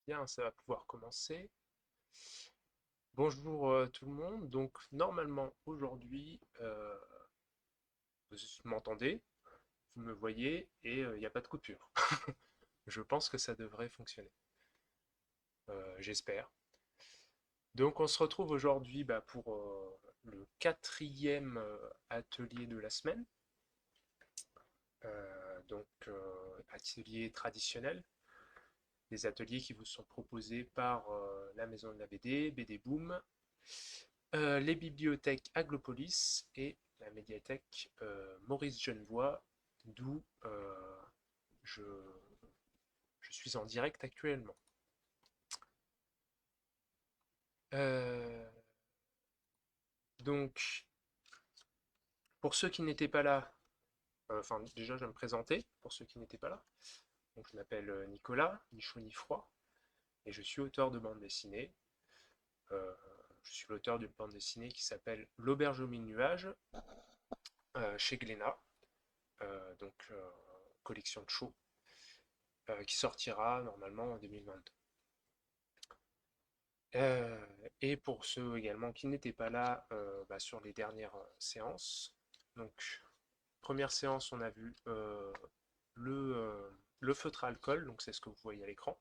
Bien, ça va pouvoir commencer. Bonjour tout le monde. Donc normalement aujourd'hui, vous m'entendez, vous me voyez et il n'y a pas de coupure. Je pense que ça devrait fonctionner. J'espère. Donc on se retrouve aujourd'hui pour le quatrième atelier de la semaine. Atelier traditionnel. Des ateliers qui vous sont proposés par la Maison de la BD, BD Boom, les bibliothèques Aglopolis et la médiathèque Maurice Genevoix, d'où je, je suis en direct actuellement. Euh, donc, pour ceux qui n'étaient pas là, enfin déjà je vais me présenter pour ceux qui n'étaient pas là. Donc, je m'appelle Nicolas, ni chaud ni froid, et je suis auteur de bande dessinée. Euh, je suis l'auteur d'une bande dessinée qui s'appelle L'Auberge au mille nuages, chez Glénat, collection de show, qui sortira normalement en 2022. Et pour ceux également qui n'étaient pas là sur les dernières séances, donc première séance, on a vu le feutre à alcool, donc c'est ce que vous voyez à l'écran.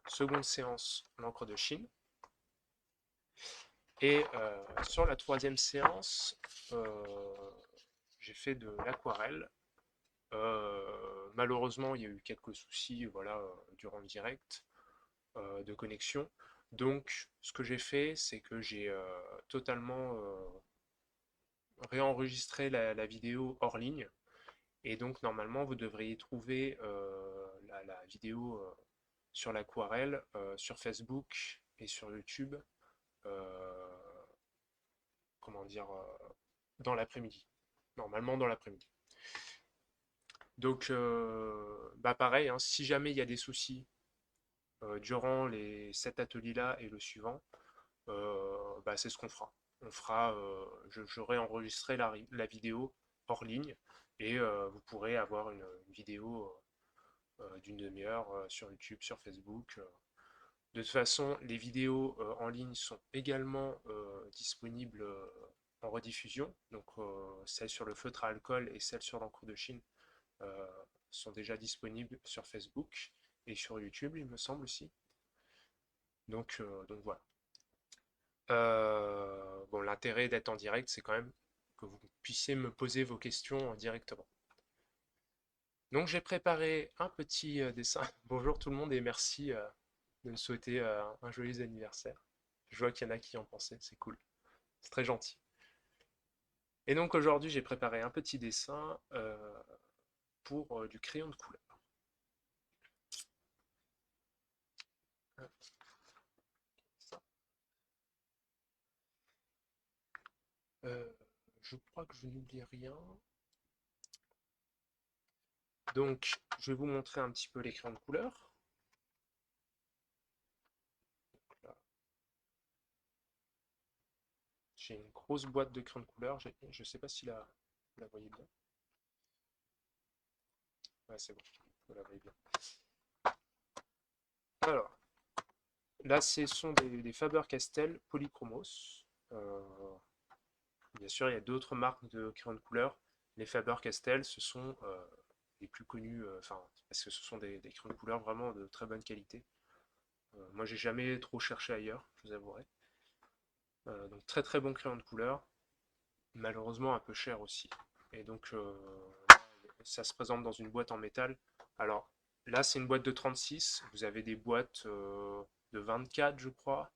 Seconde séance, l'encre de Chine. Et sur la troisième séance, j'ai fait de l'aquarelle. Malheureusement, il y a eu quelques soucis voilà, durant le direct de connexion. Donc, ce que j'ai fait, c'est que j'ai totalement réenregistré la vidéo hors ligne. Et donc, normalement, vous devriez trouver la vidéo sur l'aquarelle, sur Facebook et sur YouTube, euh, comment dire, dans l'après-midi. Normalement, dans l'après-midi. Donc, pareil, hein, si jamais il y a des soucis durant cet atelier-là et le suivant, c'est ce qu'on fera. On fera, j'aurai enregistré la vidéo hors ligne et vous pourrez avoir une vidéo d'une demi-heure sur YouTube, sur Facebook. De toute façon, les vidéos en ligne sont également disponibles en rediffusion. Donc celle sur le feutre à alcool et celle sur l'encre de Chine euh, sont déjà disponibles sur Facebook et sur YouTube, il me semble aussi. Donc voilà. Bon, l'intérêt d'être en direct, c'est quand même que vous puissiez me poser vos questions directement. Donc j'ai préparé un petit dessin. Bonjour tout le monde et merci de me souhaiter un joyeux anniversaire. Je vois qu'il y en a qui en pensaient, c'est cool. C'est très gentil. Et donc aujourd'hui j'ai préparé un petit dessin pour du crayon de couleur. Euh, je crois que je n'oublie rien. Donc je vais vous montrer un petit peu les crayons de couleur. Là, j'ai une grosse boîte de crayons de couleur. Je ne sais pas si vous la voyez bien. Ouais, c'est bon, vous la voyez bien. Alors, là, ce sont des Faber-Castell Polychromos. Euh, Bien sûr, il y a d'autres marques de crayons de couleur. Les Faber-Castell, ce sont les plus connus, parce que ce sont des crayons de couleur vraiment de très bonne qualité. Moi, j'ai jamais trop cherché ailleurs, je vous avouerai. Donc, très très bon crayon de couleur, malheureusement un peu cher aussi. Et donc, ça se présente dans une boîte en métal. Alors, là, c'est une boîte de 36. Vous avez des boîtes de 24, je crois.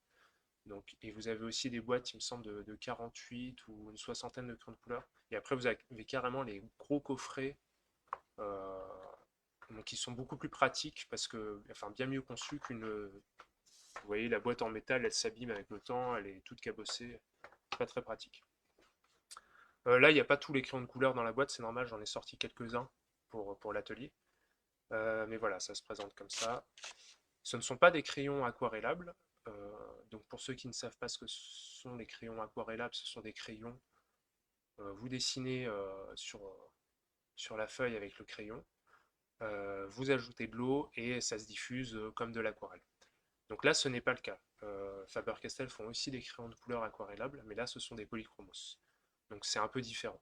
Donc, et vous avez aussi des boîtes, il me semble, de 48 ou une soixantaine de crayons de couleur. Et après, vous avez carrément les gros coffrets euh, donc, qui sont beaucoup plus pratiques parce que, enfin, bien mieux conçus qu'une. Vous voyez, la boîte en métal, elle s'abîme avec le temps, elle est toute cabossée. Pas très pratique. Là, il n'y a pas tous les crayons de couleur dans la boîte, c'est normal, j'en ai sorti quelques-uns pour l'atelier. Mais voilà, ça se présente comme ça. Ce ne sont pas des crayons aquarellables. Donc pour ceux qui ne savent pas ce que sont les crayons aquarellables, ce sont des crayons, vous dessinez sur la feuille avec le crayon. vous ajoutez de l'eau et ça se diffuse comme de l'aquarelle. Donc là, ce n'est pas le cas. Faber-Castell font aussi des crayons de couleur aquarellables, mais là, ce sont des polychromos. Donc c'est un peu différent.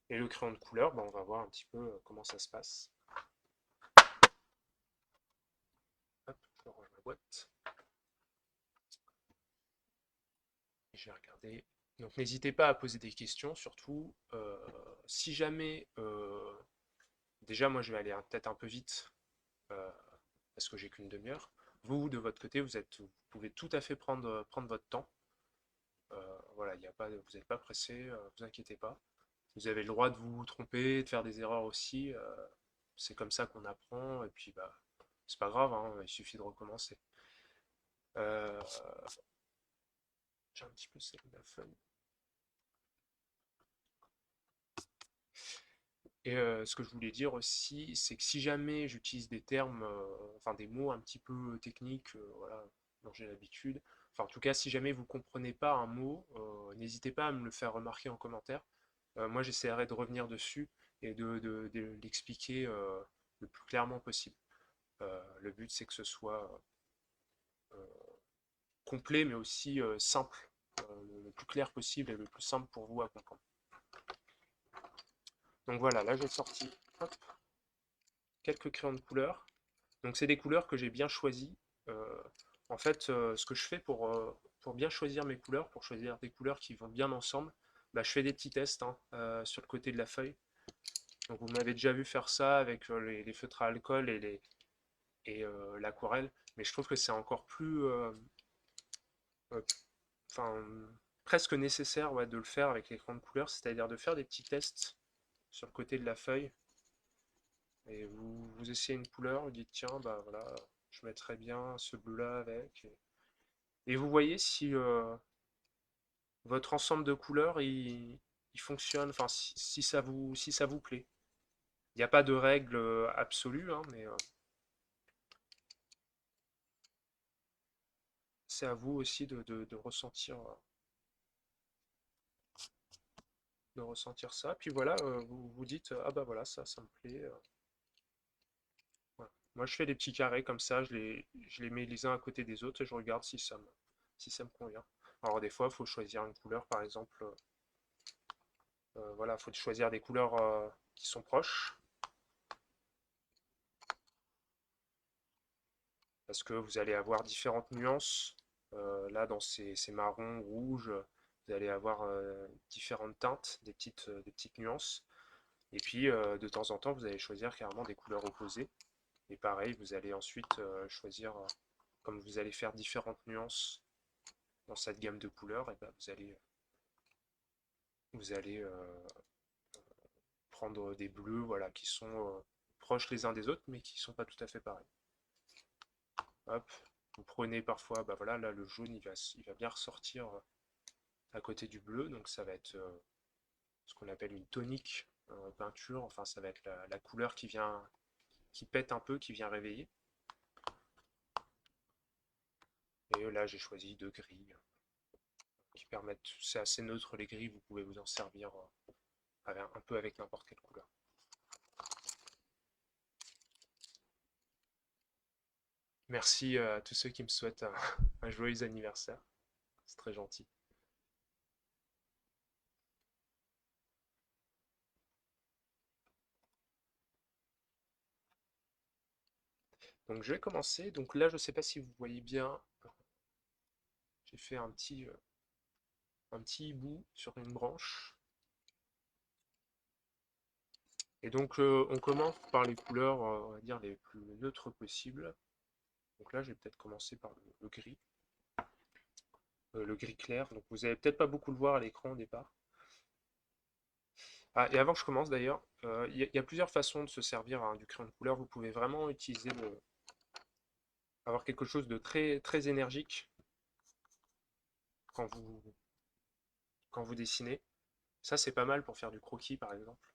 Et le crayon de couleur, on va voir un petit peu comment ça se passe. Hop, je range ma boîte. Et je vais regarder. Donc n'hésitez pas à poser des questions, surtout si jamais... déjà, moi, je vais aller peut-être un peu vite, euh, parce que j'ai qu'une demi-heure. Vous, de votre côté, vous pouvez tout à fait prendre votre temps. Voilà, y a pas, vous n'êtes pas pressé, vous inquiétez pas. Vous avez le droit de vous tromper, de faire des erreurs aussi. C'est comme ça qu'on apprend, et puis c'est pas grave, hein, il suffit de recommencer. Euh, j'ai un petit peu celle de la feuille. Et ce que je voulais dire aussi, c'est que si jamais j'utilise des termes, enfin des mots un petit peu techniques, voilà, dont j'ai l'habitude, enfin en tout cas, si jamais vous ne comprenez pas un mot, n'hésitez pas à me le faire remarquer en commentaire. Moi, j'essaierai de revenir dessus et de l'expliquer le plus clairement possible. Le but, c'est que ce soit complet, mais aussi simple, le plus clair possible et le plus simple pour vous à comprendre. Donc voilà, là j'ai sorti hop, quelques crayons de couleur. Donc c'est des couleurs que j'ai bien choisies. Euh, En fait, ce que je fais pour bien choisir mes couleurs, pour choisir des couleurs qui vont bien ensemble, je fais des petits tests hein, sur le côté de la feuille. Donc vous m'avez déjà vu faire ça avec les feutres à alcool et l'aquarelle, mais je trouve que c'est encore plus, euh, enfin, presque nécessaire ouais, de le faire avec l'écran de couleur, c'est-à-dire de faire des petits tests sur le côté de la feuille. Et vous essayez une couleur, vous dites tiens, bah voilà, je mettrais bien ce bleu-là avec. Et vous voyez si votre ensemble de couleurs il fonctionne, enfin si ça vous plaît. Il n'y a pas de règle absolue, hein, mais c'est à vous aussi de ressentir ça. Puis voilà, vous vous dites ah bah voilà, ça me plaît. Voilà. Moi je fais des petits carrés comme ça, je les mets les uns à côté des autres et je regarde si ça me convient. Alors des fois, il faut choisir une couleur, par exemple. Voilà, il faut choisir des couleurs qui sont proches, parce que vous allez avoir différentes nuances. Là, dans ces marrons, rouges, vous allez avoir différentes teintes, des petites nuances. Et puis, de temps en temps, vous allez choisir carrément des couleurs opposées. Et pareil, vous allez ensuite choisir, comme vous allez faire différentes nuances dans cette gamme de couleurs, et ben vous allez prendre des bleus voilà, qui sont proches les uns des autres, mais qui ne sont pas tout à fait pareils. Hop, vous prenez parfois, bah voilà, là le jaune il va bien ressortir à côté du bleu, donc ça va être ce qu'on appelle une tonique peinture, enfin ça va être la couleur qui pète un peu, qui vient réveiller. Et là j'ai choisi deux gris qui permettent, c'est assez neutre les gris, vous pouvez vous en servir un peu avec n'importe quelle couleur. Merci à tous ceux qui me souhaitent un joyeux anniversaire, c'est très gentil. Donc je vais commencer, donc là je ne sais pas si vous voyez bien, j'ai fait un petit hibou sur une branche. Et donc on commence par les couleurs, on va dire, les plus neutres possibles. Donc là, je vais peut-être commencer par le gris clair. Donc vous allez peut-être pas beaucoup le voir à l'écran au départ. Ah, et avant que je commence d'ailleurs, il y a plusieurs façons de se servir hein, du crayon de couleur. Vous pouvez vraiment avoir quelque chose de très, très énergique quand vous, quand vous dessinez. Ça, c'est pas mal pour faire du croquis, par exemple,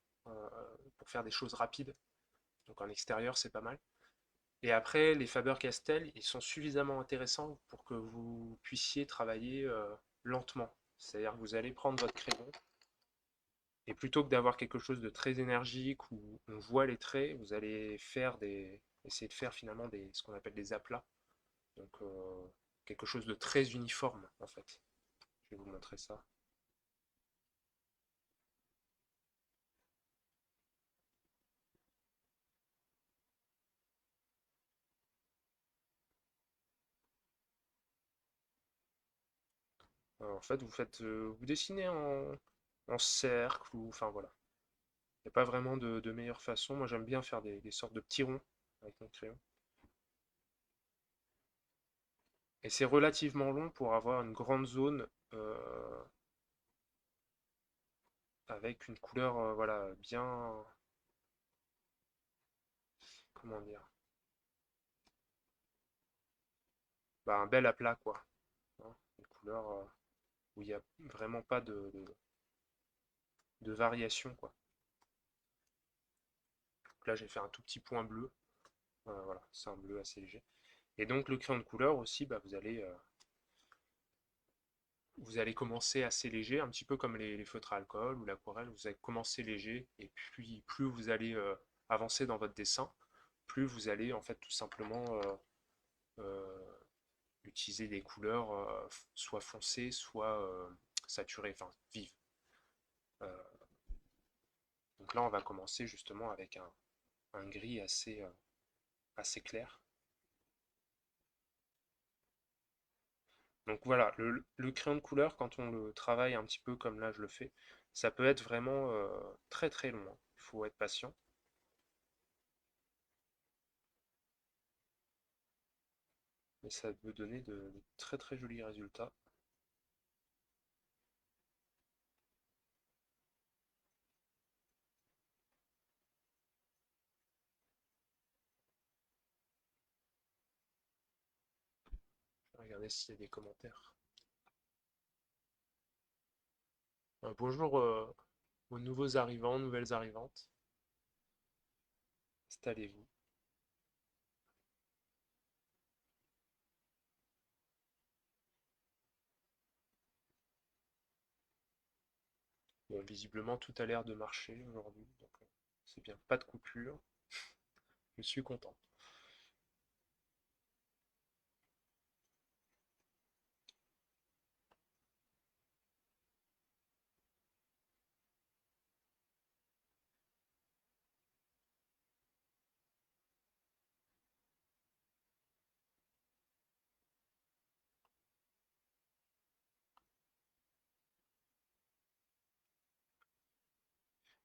pour faire des choses rapides. Donc en extérieur, c'est pas mal. Et après, les Faber-Castell, ils sont suffisamment intéressants pour que vous puissiez travailler lentement. C'est-à-dire que vous allez prendre votre crayon Et plutôt que d'avoir quelque chose de très énergique où on voit les traits, vous allez essayer de faire finalement ce qu'on appelle des aplats. Donc quelque chose de très uniforme en fait. Je vais vous montrer ça. En fait, vous dessinez en cercle ou enfin voilà. Il n'y a pas vraiment de meilleure façon. Moi, j'aime bien faire des sortes de petits ronds avec mon crayon. Et c'est relativement long pour avoir une grande zone avec une couleur voilà, bien, comment dire, bah, un bel aplat quoi, hein. Une couleur où il n'y a vraiment pas de variation quoi. Donc là, j'ai fait un tout petit point bleu. Voilà, c'est un bleu assez léger. Et donc le crayon de couleur aussi, bah, vous allez commencer assez léger, un petit peu comme les feutres à alcool ou l'aquarelle, vous allez commencer léger, et puis plus vous allez avancer dans votre dessin, plus vous allez en fait tout simplement euh, utiliser des couleurs soit foncées, soit saturées, enfin vives. Euh, donc là, on va commencer justement avec un gris assez clair. Donc voilà, le crayon de couleur, quand on le travaille un petit peu comme là je le fais, ça peut être vraiment très très long, hein. Il faut être patient. Mais ça peut donner de très très jolis résultats. Je vais regarder s'il y a des commentaires. Bonjour aux nouveaux arrivants, nouvelles arrivantes. Installez-vous. Bon, visiblement tout a l'air de marcher aujourd'hui, donc c'est bien. Pas de coupure, je suis content.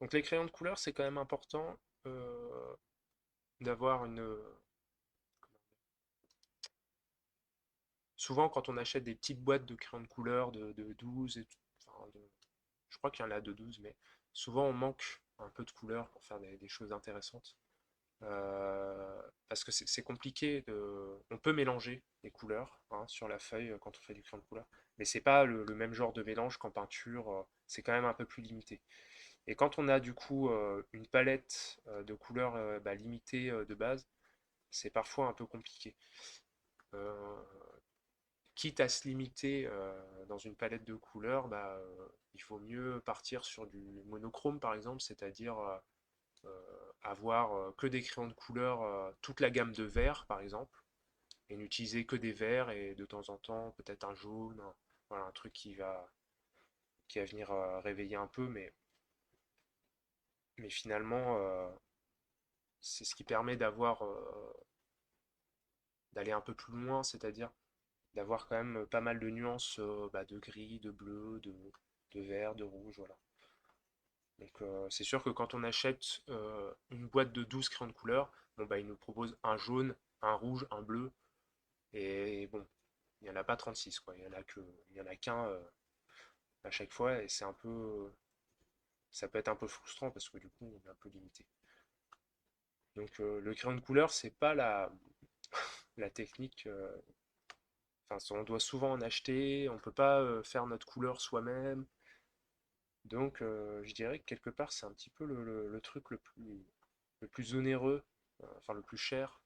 Donc les crayons de couleur, c'est quand même important d'avoir une... Souvent quand on achète des petites boîtes de crayons de couleur de 12, enfin, je crois qu'il y en a de 12, mais souvent on manque un peu de couleur pour faire des choses intéressantes. Parce que c'est compliqué on peut mélanger les couleurs hein, sur la feuille quand on fait du crayon de couleur, mais c'est pas le même genre de mélange qu'en peinture, c'est quand même un peu plus limité. Et quand on a du coup une palette de couleurs bah, limitée de base, c'est parfois un peu compliqué. Euh, Quitte à se limiter dans une palette de couleurs, bah, il faut mieux partir sur du monochrome par exemple, c'est-à-dire avoir que des crayons de couleur, toute la gamme de verts par exemple, et n'utiliser que des verts et de temps en temps peut-être un jaune, voilà, un truc qui va venir réveiller un peu, mais finalement c'est ce qui permet d'aller un peu plus loin, c'est-à-dire d'avoir quand même pas mal de nuances bah, de gris, de bleu, de vert, de rouge, voilà. Donc c'est sûr que quand on achète une boîte de 12 crayons de couleur, bon, bah, ils nous proposent un jaune, un rouge, un bleu, et bon, il n'y en a pas 36, quoi. Il y en a qu'un à chaque fois, et ça peut être un peu frustrant parce que du coup, on est un peu limité. Donc le crayon de couleur, c'est pas la technique. Enfin, on doit souvent en acheter, on peut pas faire notre couleur soi-même. Donc je dirais que quelque part, c'est un petit peu le truc le plus onéreux, enfin le plus cher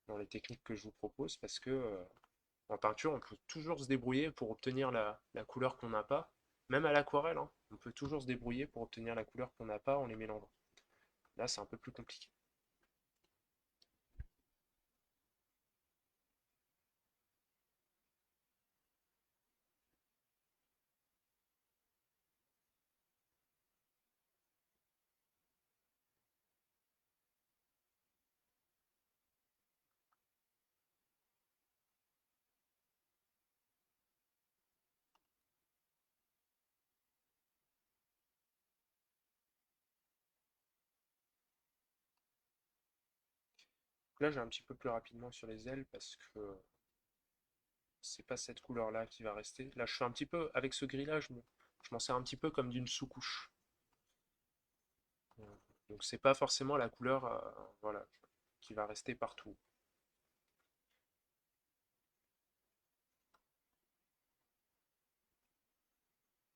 dans les techniques que je vous propose parce que en peinture, on peut toujours se débrouiller pour obtenir la couleur qu'on n'a pas, même à l'aquarelle, hein. on peut toujours se débrouiller pour obtenir la couleur qu'on n'a pas en les mélangeant. Là, c'est un peu plus compliqué. Là, j'ai un petit peu plus rapidement sur les ailes parce que c'est pas cette couleur-là qui va rester. Là, je fais un petit peu, avec ce gris-là, je m'en sers un petit peu comme d'une sous-couche. Donc c'est pas forcément la couleur voilà, qui va rester partout.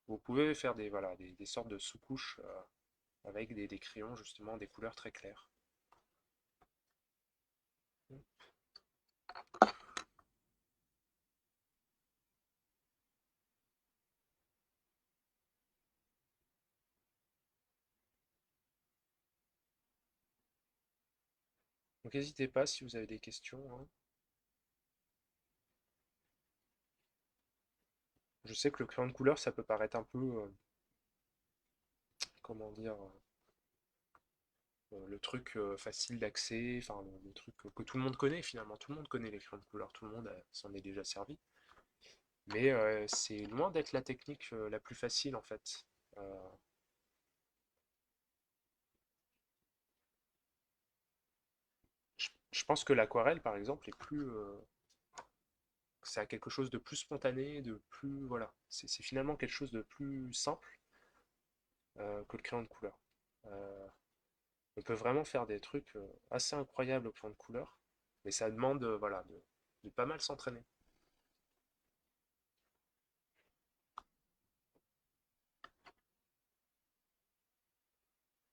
Vous pouvez faire voilà, des sortes de sous-couches avec des crayons, justement, des couleurs très claires. Donc n'hésitez pas si vous avez des questions, hein. Je sais que le crayon de couleur, ça peut paraître un peu, comment dire, le truc facile d'accès, enfin le truc que tout le monde connaît finalement. Tout le monde connaît les crayons de couleur, tout le monde s'en est déjà servi. Mais c'est loin d'être la technique la plus facile en fait. Euh, je pense que l'aquarelle par exemple est plus, ça a quelque chose de plus spontané, de plus, voilà. C'est finalement quelque chose de plus simple que le crayon de couleur. Euh, on peut vraiment faire des trucs assez incroyables au crayon de couleur, mais ça demande voilà, de pas mal s'entraîner.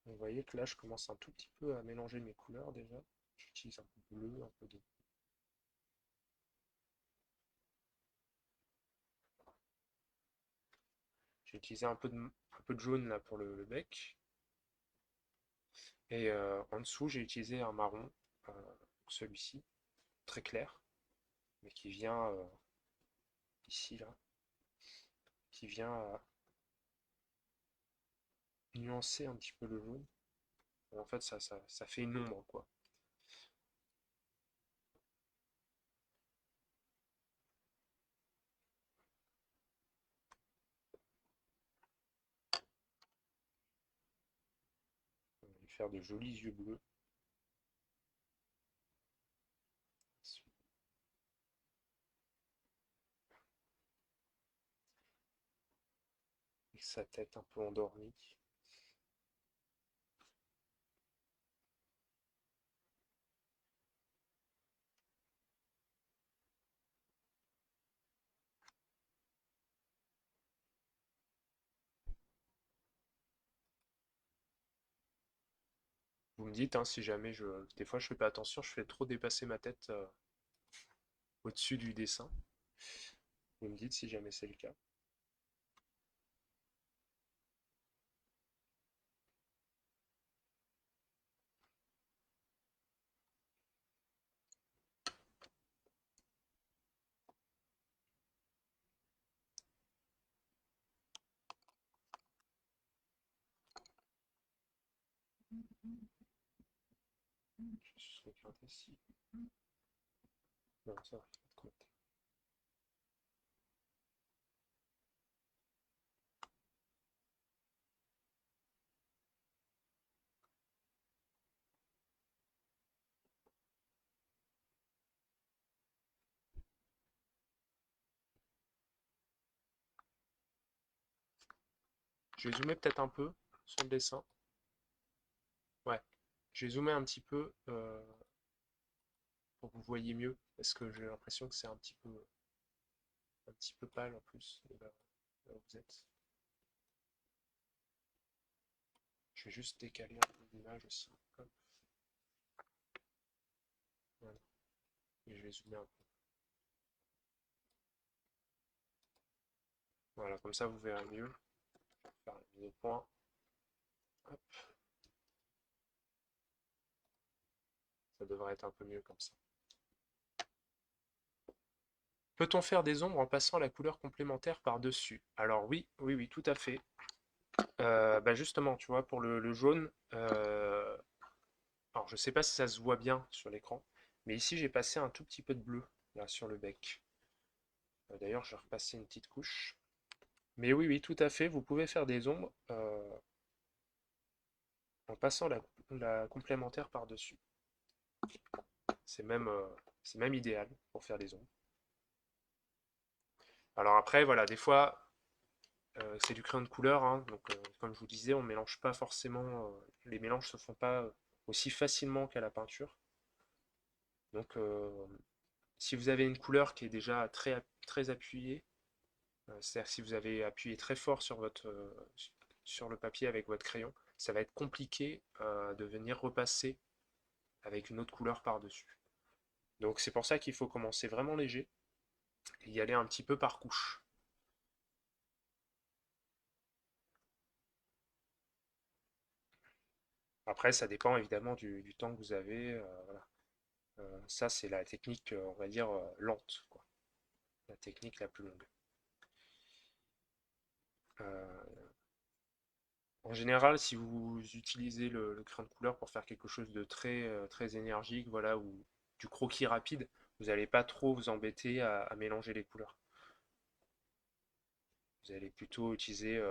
Vous voyez que là, je commence un tout petit peu à mélanger mes couleurs déjà. J'utilise un peu de bleu, un peu de... J'ai utilisé un peu de jaune là pour le bec. Et en dessous, j'ai utilisé un marron, euh, celui-ci, très clair, mais qui vient ici, là, qui vient nuancer un petit peu le jaune. En fait, ça fait une ombre, quoi. On va lui faire de jolis yeux bleus. Avec sa tête un peu endormie. Vous me dites, hein, si jamais des fois je fais pas attention, je fais trop dépasser ma tête au-dessus du dessin. Vous me dites si jamais c'est le cas. Je vais juste regarder si... Non, ça va, pas de commentaire. Je vais zoomer peut-être un peu sur le dessin. Ouais, je vais zoomer un petit peu pour que vous voyez mieux, parce que j'ai l'impression que c'est un petit peu pâle en plus, là où vous êtes. Je vais juste décaler un peu l'image aussi. Hop, voilà. Et je vais zoomer un peu. Voilà, comme ça vous verrez mieux. faire la mise au point. Hop, ça devrait être un peu mieux comme ça. Peut-on faire des ombres en passant la couleur complémentaire par-dessus? Alors oui, oui, oui, tout à fait. Bah justement, tu vois, pour le jaune, alors je sais pas si ça se voit bien sur l'écran, mais ici j'ai passé un tout petit peu de bleu là sur le bec. D'ailleurs, je vais repasser une petite couche. Mais oui, oui, tout à fait, vous pouvez faire des ombres en passant la complémentaire par-dessus. C'est même, euh, c'est même idéal pour faire des ombres. Alors après, voilà, des fois, c'est du crayon de couleur, hein, donc comme je vous disais, on mélange pas forcément, les mélanges se font pas aussi facilement qu'à la peinture. Donc si vous avez une couleur qui est déjà très appuyée, c'est-à-dire si vous avez appuyé très fort sur sur le papier avec votre crayon, ça va être compliqué de venir repasser avec une autre couleur par-dessus. Donc c'est pour ça qu'il faut commencer vraiment léger et y aller un petit peu par couche. Après, ça dépend évidemment du temps que vous avez. Voilà. Ça, c'est la technique, on va dire, lente, quoi. La technique la plus longue. Euh, En général, si vous utilisez le crayon de couleur pour faire quelque chose de très énergique, voilà, ou du croquis rapide, vous n'allez pas trop vous embêter à mélanger les couleurs. Vous allez plutôt utiliser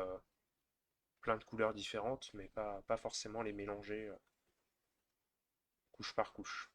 plein de couleurs différentes, mais pas forcément les mélanger couche par couche.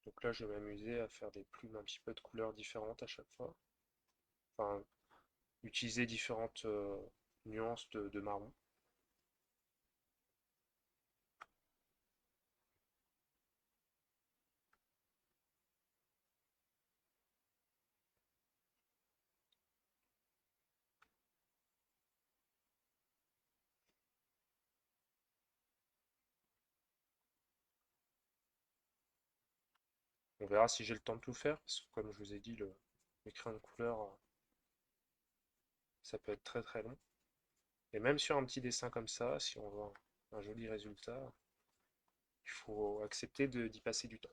Donc là, je vais m'amuser à faire des plumes un petit peu de couleurs différentes à chaque fois. Enfin, utiliser différentes nuances de marron. On verra si j'ai le temps de tout faire, parce que comme je vous ai dit, les crayons de couleur, ça peut être très long. Et même sur un petit dessin comme ça, si on veut un joli résultat, il faut accepter d'y passer du temps.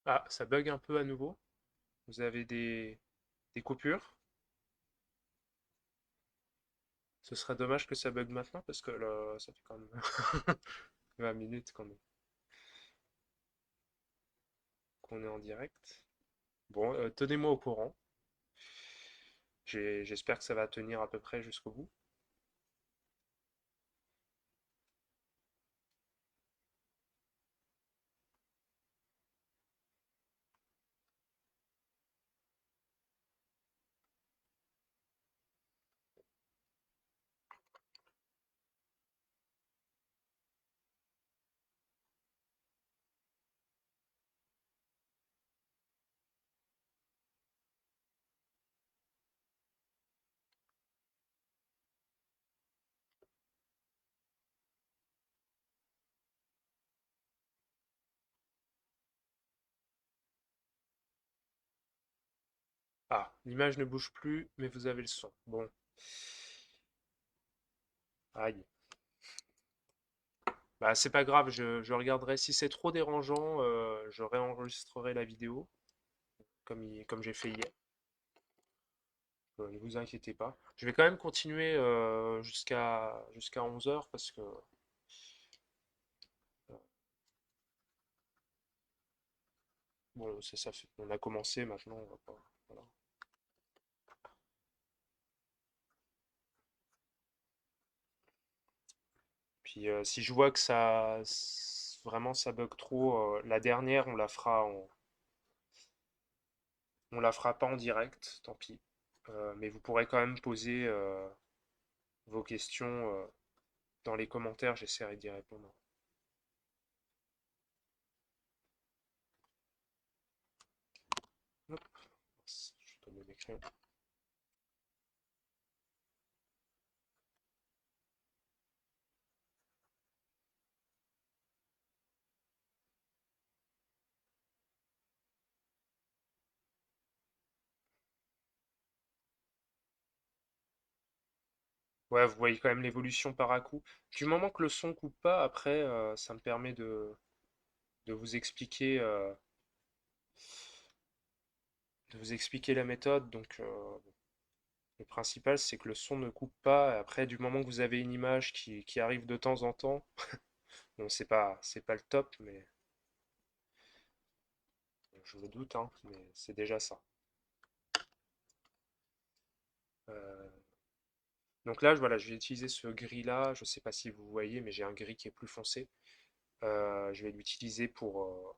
Ah, ça bug un peu à nouveau. Vous avez des coupures. Ce serait dommage que ça bug maintenant parce que là, ça fait quand même 20 minutes qu'on est en direct. Bon, tenez-moi au courant. J'espère que ça va tenir à peu près jusqu'au bout. Ah, l'image ne bouge plus, mais vous avez le son. Bon, aïe. Bah, c'est pas grave, je regarderai. Si c'est trop dérangeant, je réenregistrerai la vidéo, comme j'ai fait hier. Ne vous inquiétez pas. Je vais quand même continuer jusqu'à 11 heures parce que bon, on a commencé maintenant, on va pas, voilà. Puis si je vois que vraiment ça bug trop, la dernière on la fera pas en direct, tant pis. Mais vous pourrez quand même poser vos questions dans les commentaires, j'essaierai d'y répondre. Hop, je vais tomber mes crayons. Ouais, vous voyez quand même l'évolution par à coup. Du moment que le son coupe pas, après, ça me permet de vous expliquer, la méthode. Donc, le principal, c'est que le son ne coupe pas. Après, du moment que vous avez une image qui arrive de temps en temps, bon, c'est pas le top, mais je me doute, hein, mais c'est déjà ça. Euh, donc là, voilà, je vais utiliser ce gris-là. Je ne sais pas si vous voyez, mais j'ai un gris qui est plus foncé. Je vais l'utiliser pour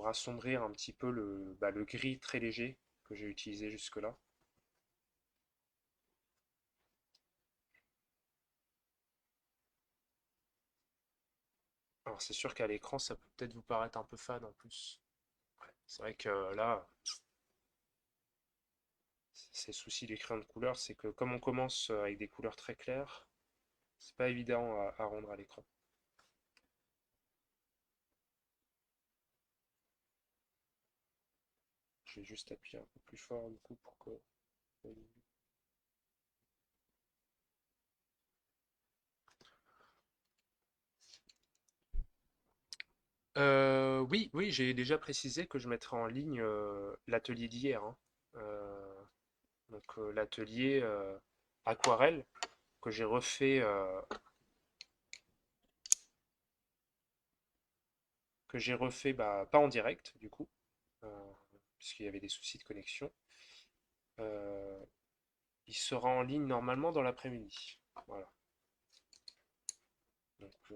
assombrir un petit peu le gris très léger que j'ai utilisé jusque-là. Alors c'est sûr qu'à l'écran, ça peut peut-être vous paraître un peu fade en plus. C'est vrai que là, c'est le souci des crayons de couleur, c'est que comme on commence avec des couleurs très claires, c'est pas évident à rendre à l'écran. Je vais juste appuyer un peu plus fort du coup pour que... oui, oui, j'ai déjà précisé que je mettrai en ligne l'atelier d'hier, hein. Euh, l'atelier aquarelle que j'ai refait, bah, pas en direct du coup, euh, puisqu'il y avait des soucis de connexion. Euh, il sera en ligne normalement dans l'après-midi. Voilà. Donc,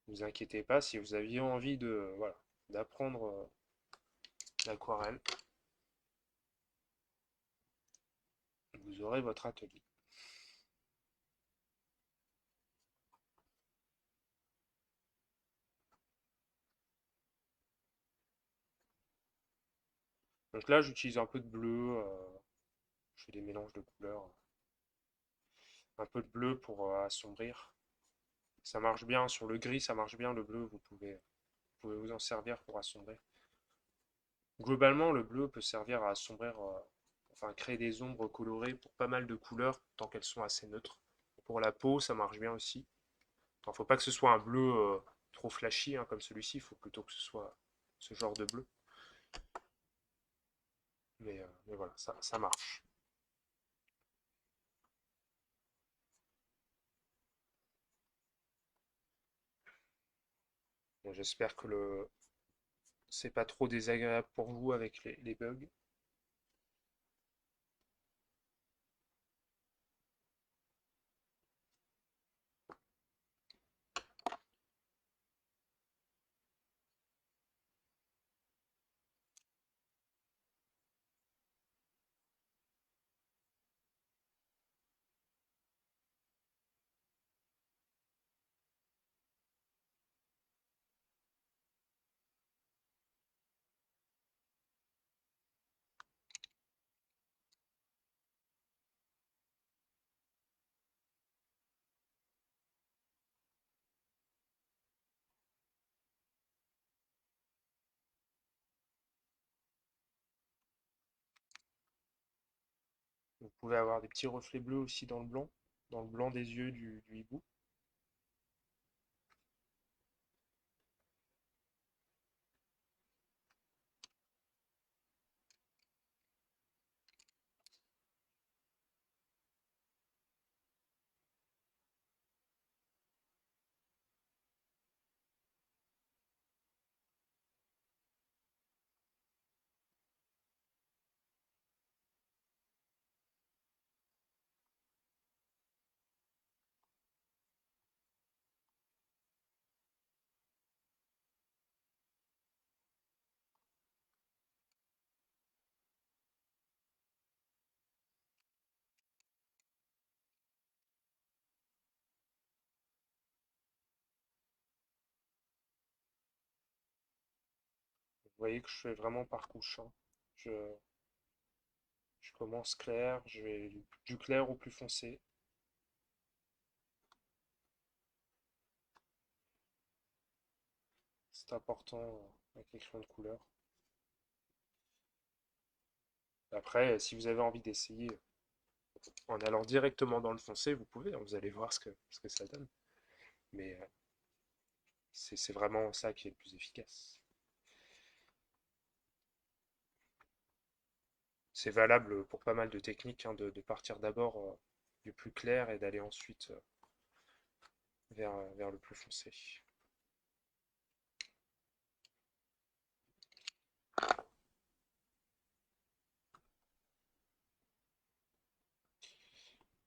vous inquiétez pas si vous aviez envie voilà, d'apprendre l'aquarelle, vous aurez votre atelier. Donc là, j'utilise un peu de bleu, je fais des mélanges de couleurs, un peu de bleu pour assombrir. Ça marche bien sur le gris, ça marche bien le bleu, vous pouvez vous en servir pour assombrir. Globalement, le bleu peut servir à assombrir, enfin créer des ombres colorées pour pas mal de couleurs tant qu'elles sont assez neutres. Pour la peau, ça marche bien aussi. Il ne faut pas que ce soit un bleu trop flashy hein, comme celui-ci, il faut plutôt que ce soit ce genre de bleu. Mais voilà, ça marche. Bon, j'espère que c'est pas trop désagréable pour vous avec les bugs. pouvez avoir des petits reflets bleus aussi dans le blanc des yeux du hibou. Vous voyez que je fais vraiment par couche, hein. Je, je commence clair, je vais du clair au plus foncé. C'est important avec les crayons de couleur. Après, si vous avez envie d'essayer en allant directement dans le foncé, vous pouvez, hein, vous allez voir ce que ça donne. Mais c'est vraiment ça qui est le plus efficace. C'est valable pour pas mal de techniques, hein, de partir d'abord du plus clair et d'aller ensuite vers le plus foncé.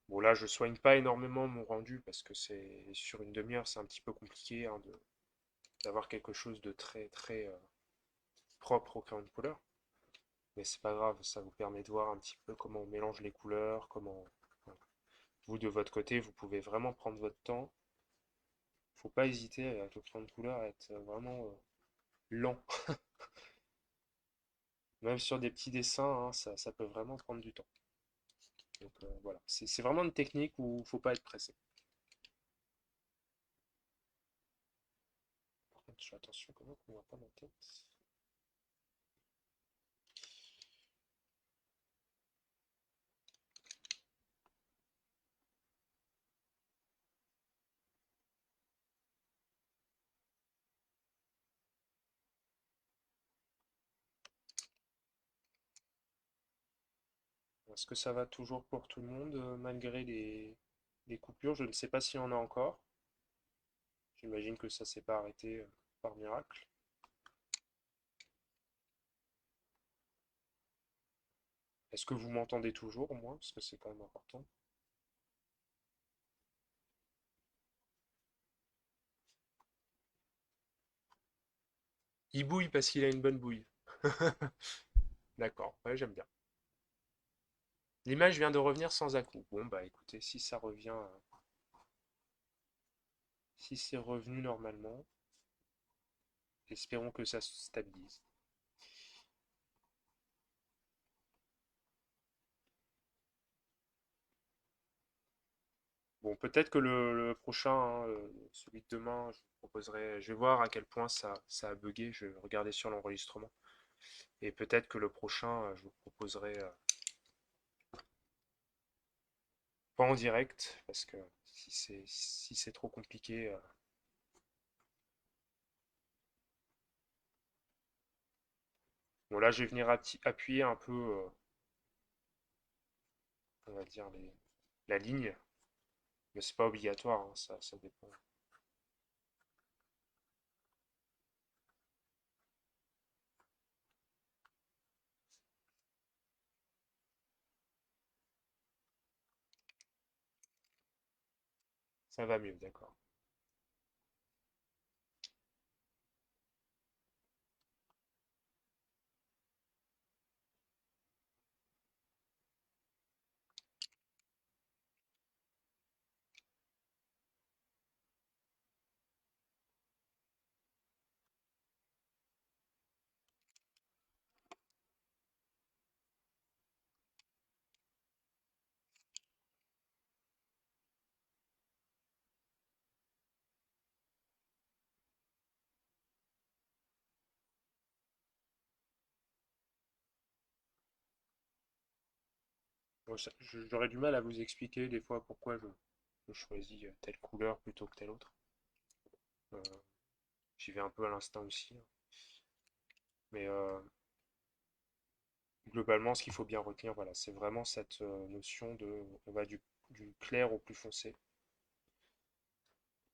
Bon là, je soigne pas énormément mon rendu parce que c'est sur une demi-heure, c'est un petit peu compliqué, hein, d'avoir quelque chose de très propre au crayon de couleur. Mais c'est pas grave, ça vous permet de voir un petit peu comment on mélange les couleurs, comment voilà. Vous de votre côté, vous pouvez vraiment prendre votre temps. Faut pas hésiter avec le crayon de couleur à être vraiment lent. Même sur des petits dessins, hein, ça peut vraiment prendre du temps. Donc voilà, c'est vraiment une technique où il faut pas être pressé. Par contre, je fais attention comment on voit pas ma tête. Est-ce que ça va toujours pour tout le monde malgré les coupures? Je ne sais pas s'il y en a encore. J'imagine que ça s'est pas arrêté par miracle. Est-ce que vous m'entendez toujours, moi? Parce que c'est quand même important. Il bouille parce qu'il a une bonne bouille. D'accord, ouais, j'aime bien. L'image vient de revenir sans à-coup. Bon, bah écoutez, si ça revient, si c'est revenu normalement, espérons que ça se stabilise. Bon, peut-être que le prochain, hein, celui de demain, je vous proposerai, je vais voir à quel point ça a bugué, je vais regarder sur l'enregistrement. Et peut-être que le prochain, je vous proposerai, pas en direct, parce que si c'est trop compliqué. Bon, là, je vais venir appuyer un peu, on va dire, la ligne, mais c'est pas obligatoire, hein, ça dépend. Ça va mieux, d'accord. Bon, j'aurais du mal à vous expliquer des fois pourquoi je choisis telle couleur plutôt que telle autre. Euh, J'y vais un peu à l'instinct aussi, hein. Mais globalement, ce qu'il faut bien retenir, voilà, c'est vraiment cette notion de, on va du clair au plus foncé.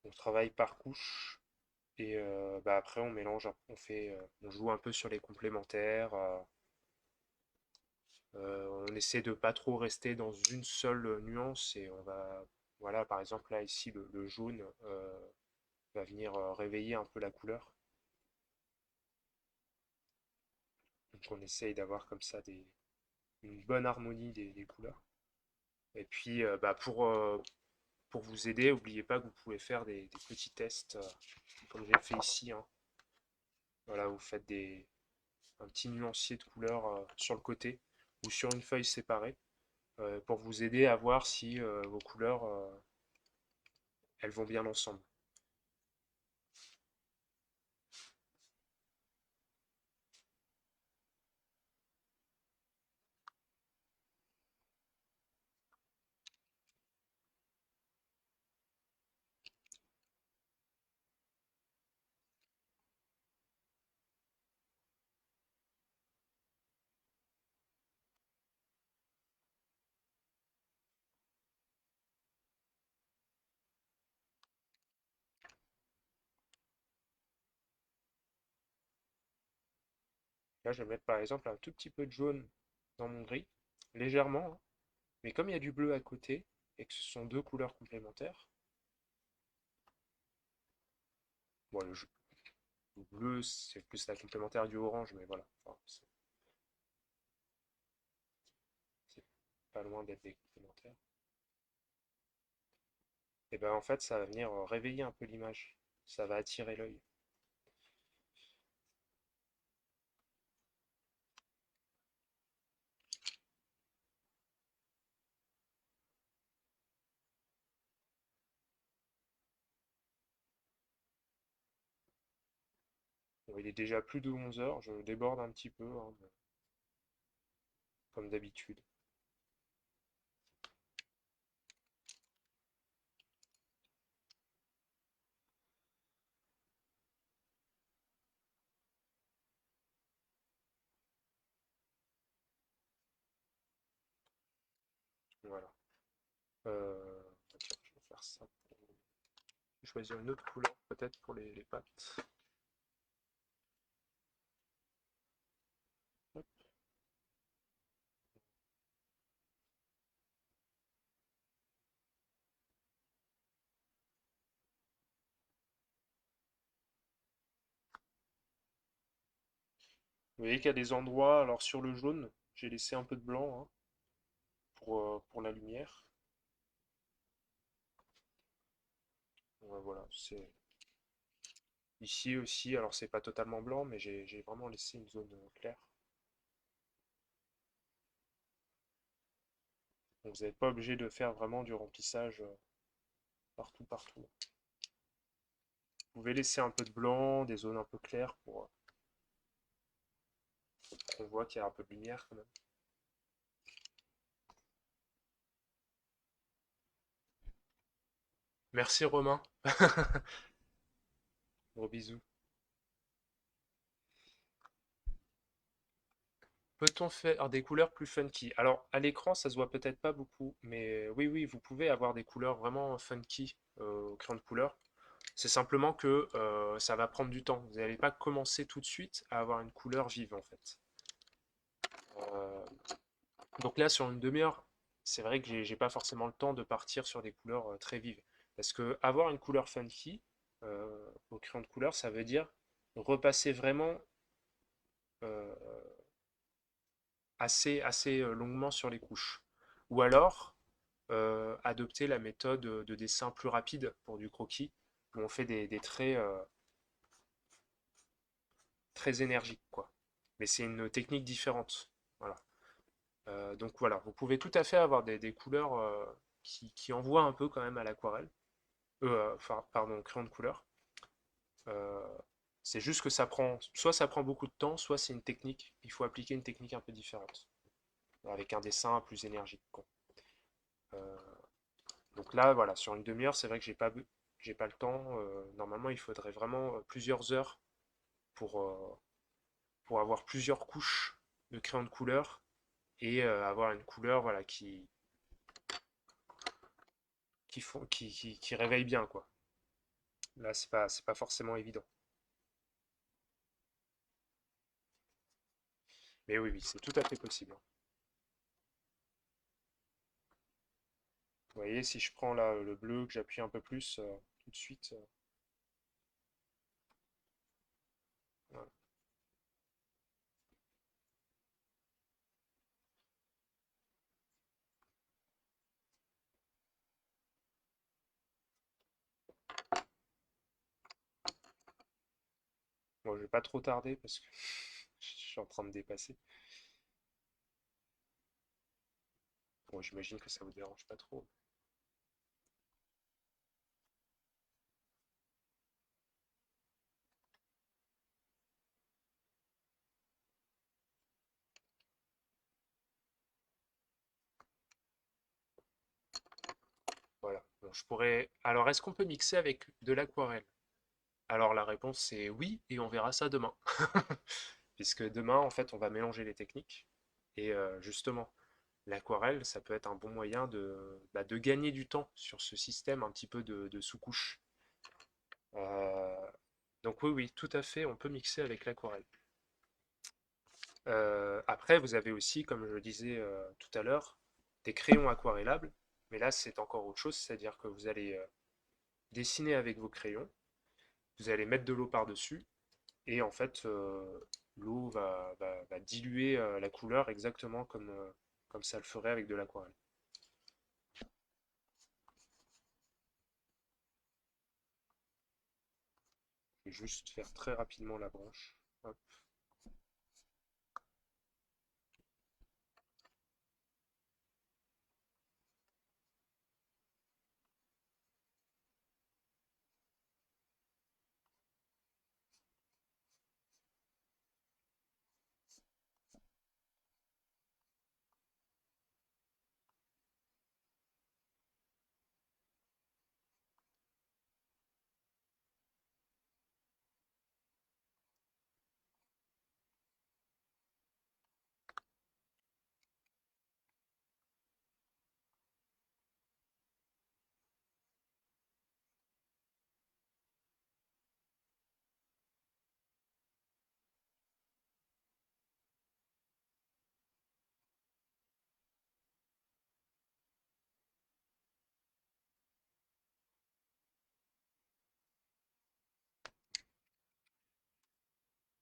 On travaille par couche et bah, après on mélange, on joue un peu sur les complémentaires. On essaie de pas trop rester dans une seule nuance et on va, voilà, par exemple là ici le jaune va venir réveiller un peu la couleur. Donc on essaye d'avoir comme ça une bonne harmonie des couleurs. Et puis bah, pour vous aider, n'oubliez pas que vous pouvez faire des petits tests comme j'ai fait ici, hein. Voilà, vous faites un petit nuancier de couleurs sur le côté ou sur une feuille séparée pour vous aider à voir si vos couleurs elles vont bien ensemble. Là, je vais mettre par exemple un tout petit peu de jaune dans mon gris, légèrement, hein. Mais comme il y a du bleu à côté et que ce sont deux couleurs complémentaires, bon, le bleu c'est plus la complémentaire du orange, mais voilà, enfin, c'est pas loin d'être des complémentaires. Et ben en fait, ça va venir réveiller un peu l'image, ça va attirer l'œil. Bon, il est déjà plus de 11 heures, je déborde un petit peu, hein, comme d'habitude. Voilà. Tiens, je vais faire ça. Je vais choisir une autre couleur peut-être pour les pattes. Hop. Vous voyez qu'il y a des endroits, alors sur le jaune, j'ai laissé un peu de blanc, hein, pour la lumière. Voilà, c'est ici aussi, alors c'est pas totalement blanc, mais j'ai vraiment laissé une zone claire. Donc vous n'êtes pas obligé de faire vraiment du remplissage partout, partout. Vous pouvez laisser un peu de blanc, des zones un peu claires pour qu'on voit qu'il y a un peu de lumière quand même. Merci Romain. Gros bisous. Peut-on faire des couleurs plus funky? Alors, à l'écran, ça se voit peut-être pas beaucoup, mais oui, oui, vous pouvez avoir des couleurs vraiment funky au crayon de couleur. C'est simplement que ça va prendre du temps. Vous n'allez pas commencer tout de suite à avoir une couleur vive, en fait. Euh, donc là, sur une demi-heure, c'est vrai que j'ai pas forcément le temps de partir sur des couleurs très vives. Parce que avoir une couleur funky au crayon de couleur, ça veut dire repasser vraiment euh, assez longuement sur les couches. Ou alors adopter la méthode de dessin plus rapide pour du croquis, où on fait des traits très énergiques, quoi. Mais c'est une technique différente. Voilà. Donc voilà, vous pouvez tout à fait avoir des couleurs qui envoient un peu quand même à l'aquarelle, enfin, pardon, au crayon de couleur. Euh, c'est juste que soit ça prend beaucoup de temps, soit c'est une technique, il faut appliquer une technique un peu différente. avec un dessin plus énergique, quoi. Euh, donc là, voilà, sur une demi-heure, c'est vrai que j'ai pas le temps. Normalement, il faudrait vraiment plusieurs heures pour, pour avoir plusieurs couches de crayon de couleur et avoir une couleur voilà, qui réveille bien, quoi. Là, c'est pas forcément évident. Mais oui, oui, c'est tout à fait possible. Vous voyez, si je prends là le bleu, que j'appuie un peu plus, tout de suite, voilà. Bon, je vais pas trop tarder parce que je suis en train de dépasser. Bon, j'imagine que ça vous dérange pas trop. Voilà. Bon, je pourrais. Alors, est-ce qu'on peut mixer avec de l'aquarelle? Alors, la réponse c'est oui, et on verra ça demain. Puisque demain, en fait, on va mélanger les techniques. Et justement, l'aquarelle, ça peut être un bon moyen de gagner du temps sur ce système un petit peu de sous-couche. Euh, donc oui, oui, tout à fait, on peut mixer avec l'aquarelle. Après, vous avez aussi, comme je le disais tout à l'heure, des crayons aquarellables. Mais là, c'est encore autre chose, c'est-à-dire que vous allez dessiner avec vos crayons, vous allez mettre de l'eau par-dessus, et en fait, l'eau va diluer la couleur exactement comme ça le ferait avec de l'aquarelle. Je vais juste faire très rapidement la branche. Hop,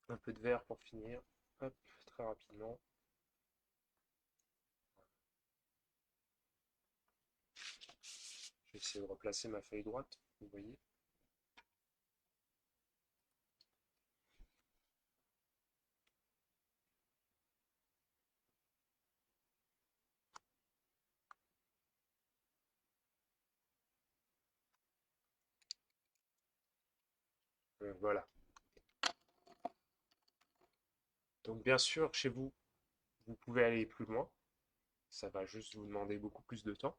un peu de vert pour finir. Hop, très rapidement. Je vais essayer de replacer ma feuille droite, vous voyez. Voilà. Donc bien sûr, chez vous, vous pouvez aller plus loin. Ça va juste vous demander beaucoup plus de temps.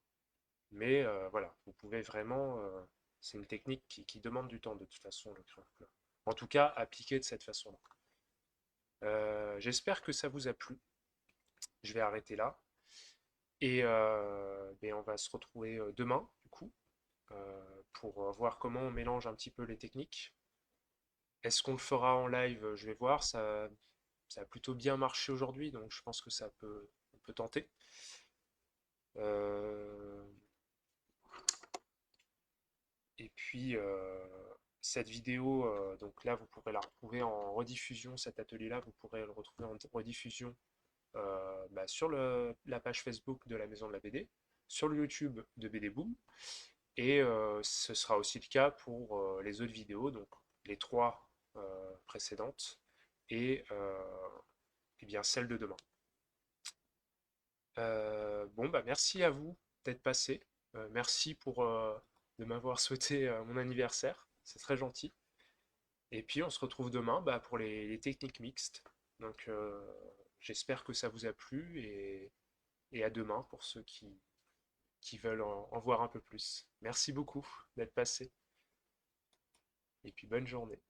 Mais voilà, vous pouvez vraiment. C'est une technique qui demande du temps de toute façon, le crayon de couleur. En tout cas, appliqué de cette façon-là. J'espère que ça vous a plu. Je vais arrêter là. Et ben, on va se retrouver demain, du coup, pour voir comment on mélange un petit peu les techniques. Est-ce qu'on le fera en live? Je vais voir. Ça a plutôt bien marché aujourd'hui, donc je pense que on peut tenter. Euh, Et puis, cette vidéo, donc là, vous pourrez la retrouver en rediffusion, cet atelier-là, vous pourrez le retrouver en rediffusion sur la page Facebook de la Maison de la BD, sur le YouTube de BD Boom, et ce sera aussi le cas pour les autres vidéos, donc les trois précédentes, et bien celle de demain. Bon, bah merci à vous d'être passé. Merci de m'avoir souhaité mon anniversaire. C'est très gentil. Et puis on se retrouve demain pour les techniques mixtes. Donc j'espère que ça vous a plu et à demain pour ceux qui veulent en voir un peu plus. Merci beaucoup d'être passé et puis bonne journée.